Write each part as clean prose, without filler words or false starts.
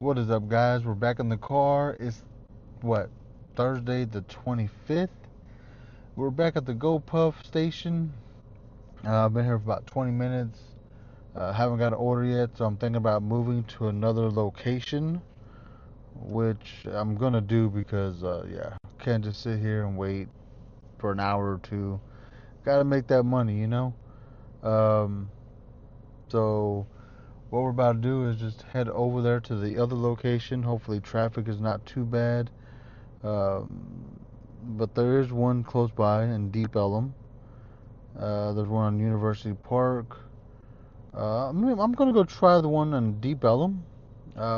What is up, guys? We're back in the car. It's what, Thursday the 25th. We're back at the GOPUFF station. I've been here for about 20 minutes. Haven't got an order yet, so I'm thinking about moving to another location, which I'm gonna do because, yeah, can't just sit here and wait for an hour or two. Gotta make that money, you know? Um, so what we're about to do is just head over there to the other location. Hopefully, traffic is not too bad. But there is one close by in Deep Ellum. There's one on University Park. I'm gonna go try the one on Deep Ellum,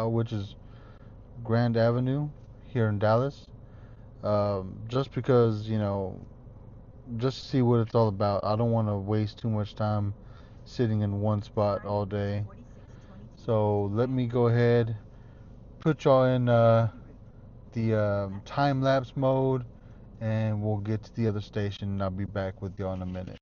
which is Grand Avenue here in Dallas. Just because, just to see what it's all about. I don't want to waste too much time sitting in one spot all day. So let me go ahead, put y'all in the time lapse mode, and we'll get to the other station, and I'll be back with y'all in a minute.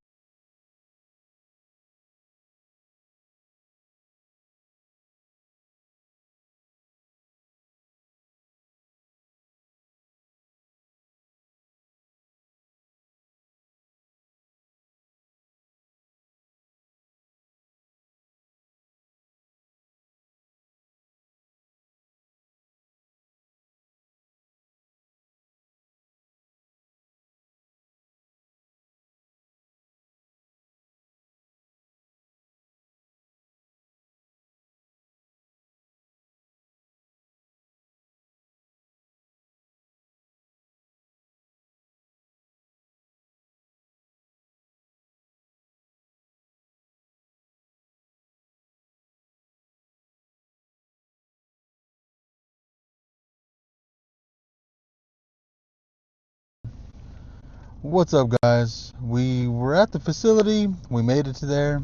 What's up, guys? We were at the facility, we made it to there,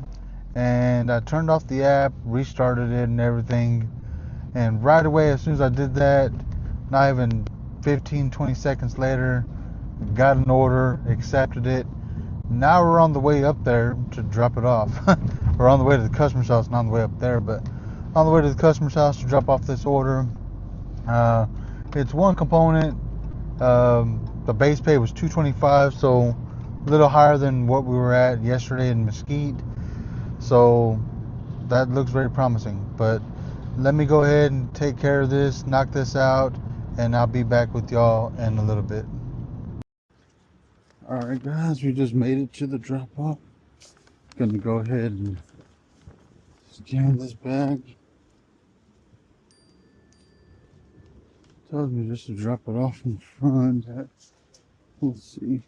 and I turned off the app, restarted it and everything, and right away, as soon as I did that, not even 15-20 seconds later, got an order, accepted it. Now we're on the way up there to drop it off. We're on the way to the customer's house, not on the way up there, but on the way to the customer's house to drop off this order. It's one component. The base pay was $225, so a little higher than what we were at yesterday in Mesquite. So that looks very promising. But let me go ahead and take care of this, knock this out, and I'll be back with y'all in a little bit. Alright, guys, we just made it to the drop off. Gonna go ahead and scan this bag. Tells me just to drop it off in front. We'll see.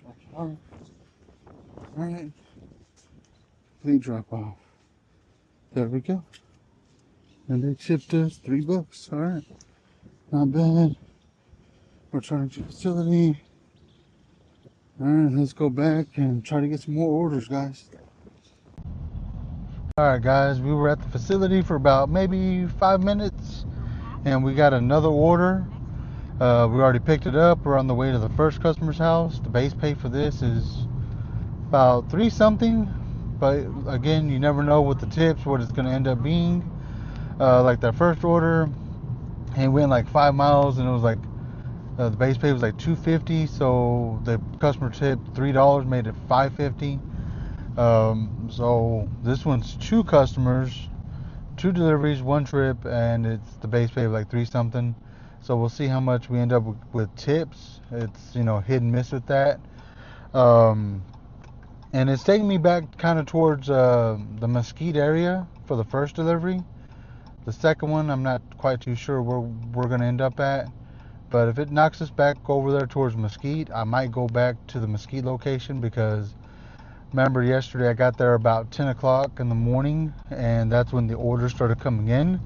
Drop it off. Alright. Complete drop off. There we go. And they tipped us $3. Alright. Not bad. Returning to facility. Alright, let's go back and try to get some more orders, guys. Alright, guys, we were at the facility for about maybe 5 minutes, and we got another order. We already picked it up. We're on the way to the first customer's house. The base pay for this is about $3 something, but again, you never know with the tips what it's going to end up being. Like that first order, and we went like 5 miles, and it was like the base pay was like $2.50, so the customer tipped $3, made it $5.50. So this one's 2 customers, 2 deliveries, 1 trip, and it's the base pay of like $3 something. So we'll see how much we end up with tips. It's, hit and miss with that. And it's taking me back kind of towards the Mesquite area for the first delivery. The second one, I'm not quite too sure where we're going to end up at. But if it knocks us back over there towards Mesquite, I might go back to the Mesquite location, because remember yesterday I got there about 10 o'clock in the morning, and that's when the orders started coming in.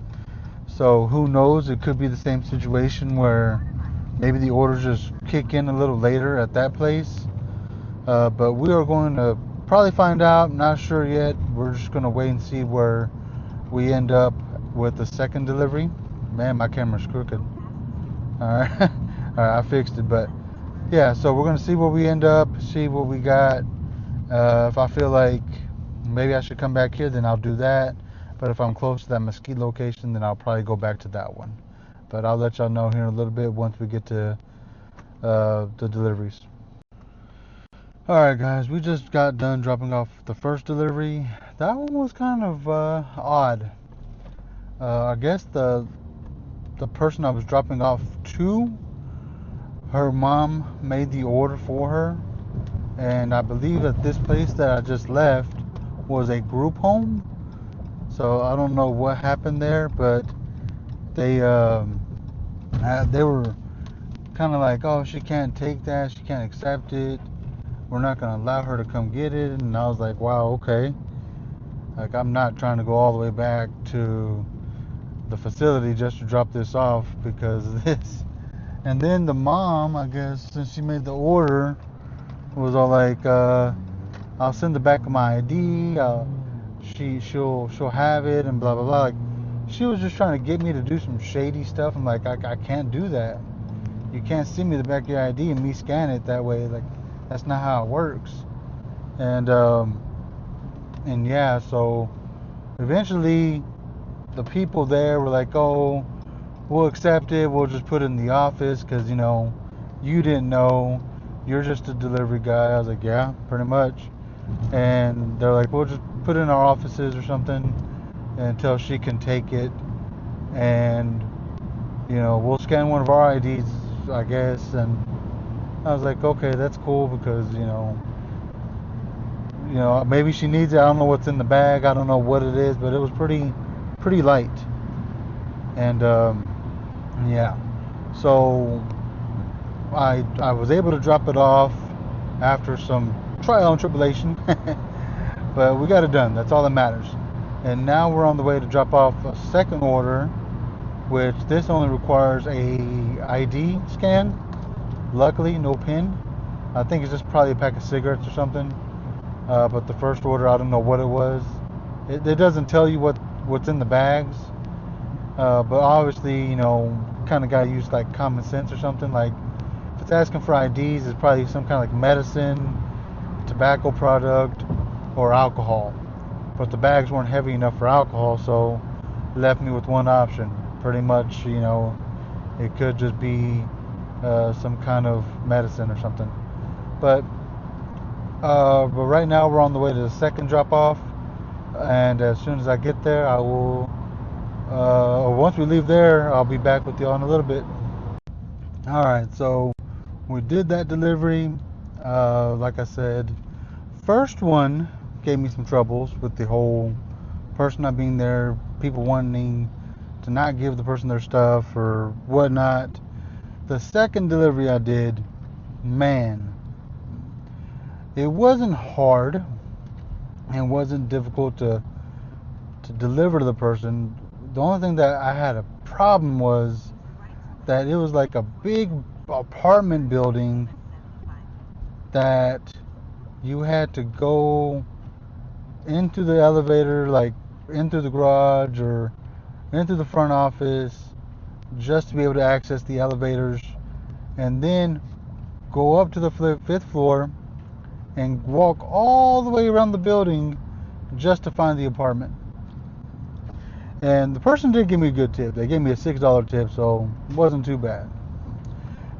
So who knows, it could be the same situation where maybe the orders just kick in a little later at that place. But we are going to probably find out, not sure yet. We're just going to wait and see where we end up with the second delivery. Man, my camera's crooked. Alright, I fixed it, but yeah, so we're gonna see where we end up, see what we got. If I feel like maybe I should come back here, then I'll do that. But if I'm close to that Mesquite location, then I'll probably go back to that one. But I'll let y'all know here in a little bit once we get to the deliveries. Alright guys, we just got done dropping off the first delivery. That one was kind of odd. I guess the person I was dropping off to, her mom made the order for her, and I believe that this place that I just left was a group home. So I don't know what happened there, but they were kind of like, oh, she can't take that, she can't accept it, we're not going to allow her to come get it. And I was like, wow, okay. Like, I'm not trying to go all the way back to the facility just to drop this off because of this. And then the mom, I guess, since she made the order, was all like, I'll send the back of my ID, she'll have it, and blah blah blah. Like, she was just trying to get me to do some shady stuff. I'm like, I can't do that. You can't send me the back of your ID and me scan it that way. Like, that's not how it works. And yeah, so eventually the people there were like, oh, we'll accept it, we'll just put it in the office because, you know, you didn't know, you're just a delivery guy. I was like, yeah, pretty much. And they're like, we'll just put it in our offices or something until she can take it, and, you know, we'll scan one of our IDs, I guess. And I was like, okay, that's cool, because, you know, maybe she needs it. I don't know what's in the bag, I don't know what it is, but it was pretty light. And yeah, so I was able to drop it off after some trial and tribulation. But we got it done, that's all that matters. And now we're on the way to drop off a second order, which this only requires a ID scan. Luckily, no PIN. I think it's just probably a pack of cigarettes or something. But the first order, I don't know what it was. It doesn't tell you what's in the bags. But obviously, you know, kind of got to use like common sense or something. Like, if it's asking for IDs, it's probably some kind of like medicine, tobacco product, or alcohol. But the bags weren't heavy enough for alcohol, so it left me with one option. Pretty much, you know, it could just be some kind of medicine or something. But right now we're on the way to the second drop off, and as soon as I get there, I will, or once we leave there, I'll be back with y'all in a little bit. Alright, so we did that delivery. Like I said, first one gave me some troubles with the whole person not being there, people wanting to not give the person their stuff or whatnot. The second delivery I did, man, it wasn't hard and wasn't difficult to deliver to the person. The only thing that I had a problem was that it was like a big apartment building that you had to go into the elevator, like into the garage or into the front office, just to be able to access the elevators, and then go up to the 5th floor and walk all the way around the building just to find the apartment. And the person did give me a good tip. They gave me a $6 tip, so it wasn't too bad.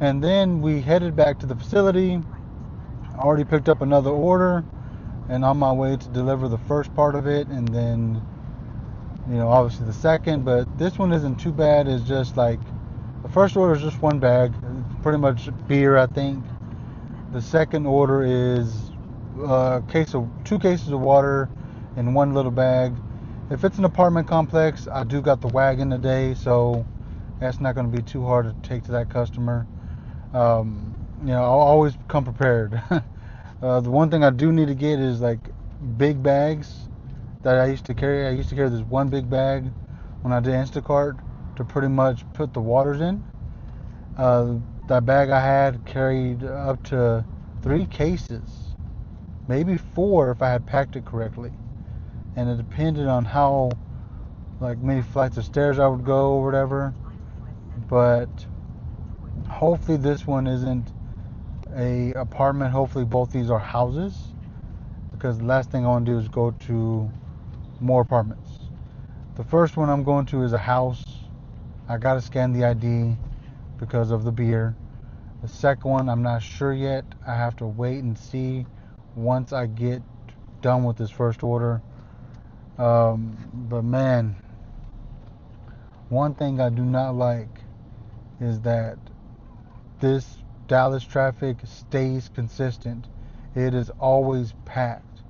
And then we headed back to the facility. I already picked up another order, and on my way to deliver the first part of it, and then, you know, obviously the second. But this one isn't too bad. It's just like, the first order is just one bag, pretty much beer, I think. The second order is two cases of water in one little bag. If it's an apartment complex, I do got the wagon today, so that's not going to be too hard to take to that customer. You know, I'll always come prepared. The one thing I do need to get is like big bags that I used to carry. I used to carry this one big bag when I did Instacart to pretty much put the waters in. That bag I had carried up to 3 cases, maybe 4 if I had packed it correctly. And it depended on how, like, many flights of stairs I would go or whatever. But hopefully this one isn't a apartment. Hopefully both these are houses, because the last thing I want to do is go to more apartments. The first one I'm going to is a house. I gotta scan the ID because of the beer. The second one, I'm not sure yet. I have to wait and see once I get done with this first order. But man, one thing I do not like is that this Dallas traffic stays consistent. It is always packed.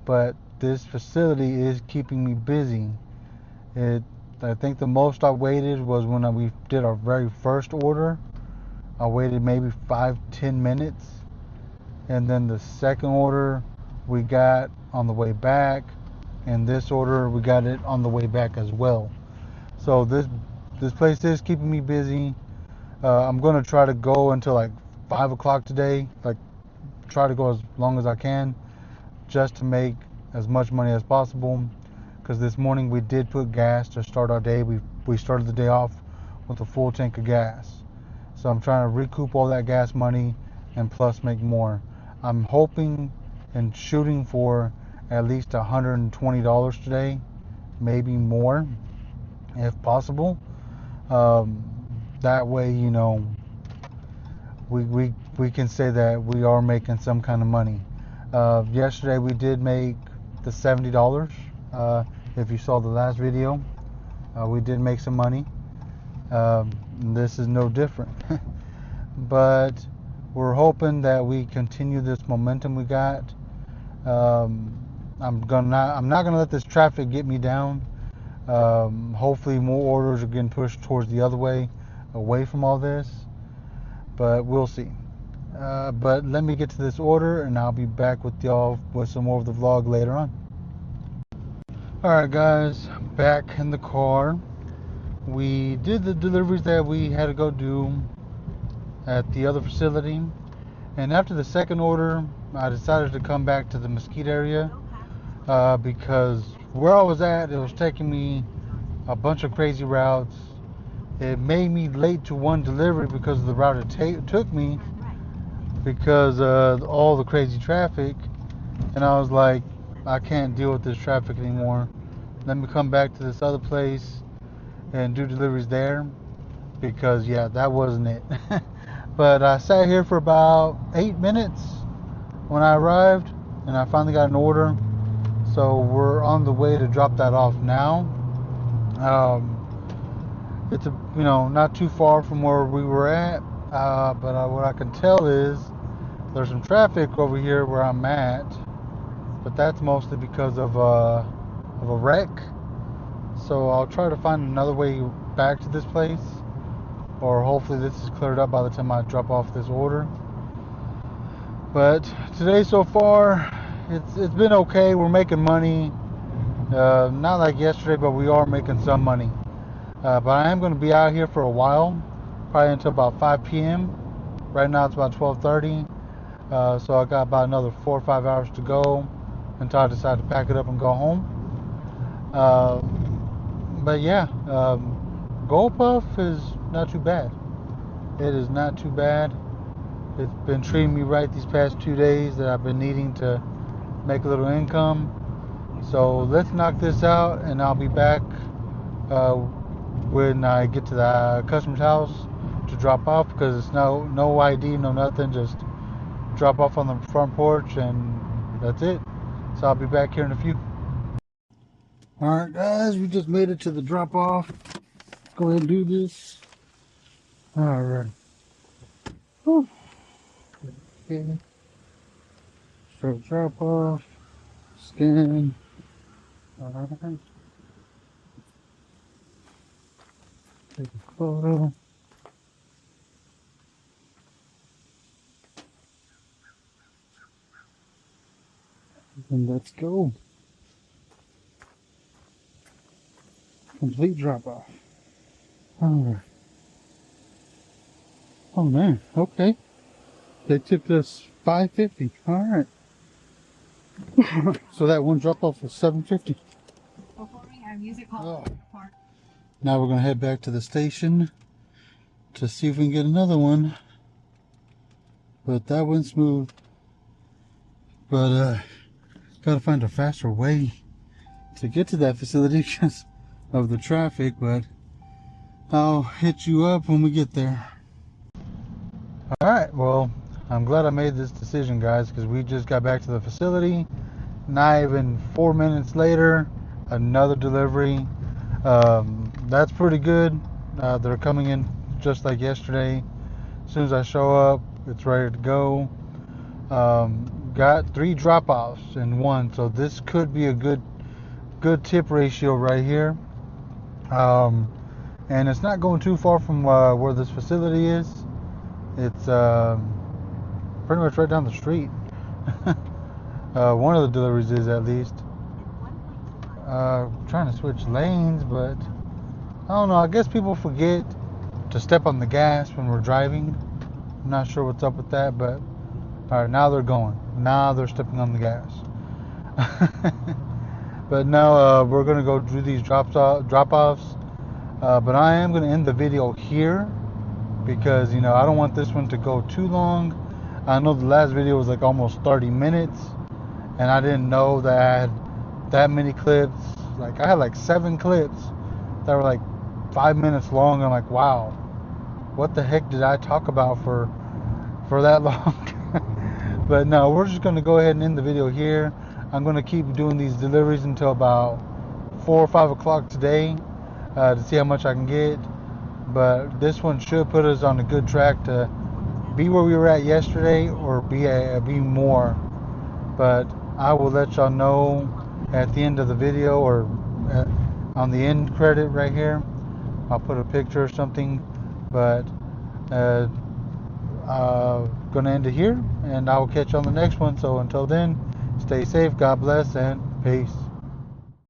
But this facility is keeping me busy. I think the most I waited was when we did our very first order. I waited maybe 5-10 minutes, and then the second order we got on the way back, and this order we got it on the way back as well. So this place is keeping me busy. I'm gonna try to go until like 5 o'clock today, like try to go as long as I can, just to make as much money as possible. Because this morning we did put gas to start our day. We started the day off with a full tank of gas. So I'm trying to recoup all that gas money and plus make more. I'm hoping and shooting for at least $120 today, maybe more if possible. That way, you know, we can say that we are making some kind of money. Yesterday we did make the $70. If you saw the last video, we did make some money. This is no different. But we're hoping that we continue this momentum we got. I'm not gonna let this traffic get me down. Hopefully more orders are getting pushed towards the other way, away from all this, but we'll see. But let me get to this order and I'll be back with y'all with some more of the vlog later on. Alright guys, back in the car. We did the deliveries that we had to go do at the other facility, and after the second order I decided to come back to the Mesquite area because where I was at, it was taking me a bunch of crazy routes. It made me late to one delivery because of the route it took me, because of all the crazy traffic, and I was like, I can't deal with this traffic anymore. Let me come back to this other place and do deliveries there, because yeah, that wasn't it. But I sat here for about 8 minutes when I arrived, and I finally got an order, so we're on the way to drop that off now. It's not too far from where we were at, but what I can tell is there's some traffic over here where I'm at, but that's mostly because of a wreck. So I'll try to find another way back to this place, or hopefully this is cleared up by the time I drop off this order. But today so far, it's been okay. We're making money, not like yesterday, but we are making some money. But I am going to be out here for a while, probably until about 5 p.m. Right now it's about 12:30, so I got about another 4 or 5 hours to go until I decide to pack it up and go home. But yeah, GOPUFF is not too bad. It is not too bad. It's been treating me right these past 2 days that I've been needing to make a little income. So let's knock this out, and I'll be back when I get to the customer's house to drop off, because it's no ID, no nothing, just drop off on the front porch, and that's it. So I'll be back here in a few. Alright guys, we just made it to the drop off. Go ahead and do this. Alright. Okay. Start drop off. Scan. Alright. Take a photo. And let's go. Complete drop off. Alright. Oh man, okay. They tipped us $5.50. Alright. So that one drop off was $7.50. Oh. Now we're gonna head back to the station to see if we can get another one. But that went smooth. But gotta find a faster way to get to that facility because of the traffic. But I'll hit you up when we get there. Alright, well, I'm glad I made this decision, guys, because we just got back to the facility. Not even 4 minutes later, another delivery. That's pretty good. They're coming in just like yesterday. As soon as I show up, it's ready to go. Got 3 drop-offs in one, so this could be a good tip ratio right here. And it's not going too far from where this facility is. It's pretty much right down the street. One of the deliveries is, at least. Trying to switch lanes, but I don't know. I guess people forget to step on the gas when we're driving. I'm not sure what's up with that, but alright, now they're going. Now they're stepping on the gas. But now we're gonna go do these drop-offs. But I am gonna end the video here because I don't want this one to go too long. I know the last video was like almost 30 minutes, and I didn't know that I had that many clips. Like, I had like 7 clips that were like 5 minutes long. I'm like, wow, what the heck did I talk about for that long? But no, we're just gonna go ahead and end the video here. I'm gonna keep doing these deliveries until about 4 or 5 o'clock today to see how much I can get. But this one should put us on a good track to be where we were at yesterday, or be more. But I will let y'all know at the end of the video, or on the end credit right here. I'll put a picture or something. But gonna end it here, and I will catch you on the next one. So until then, stay safe, God bless, and peace.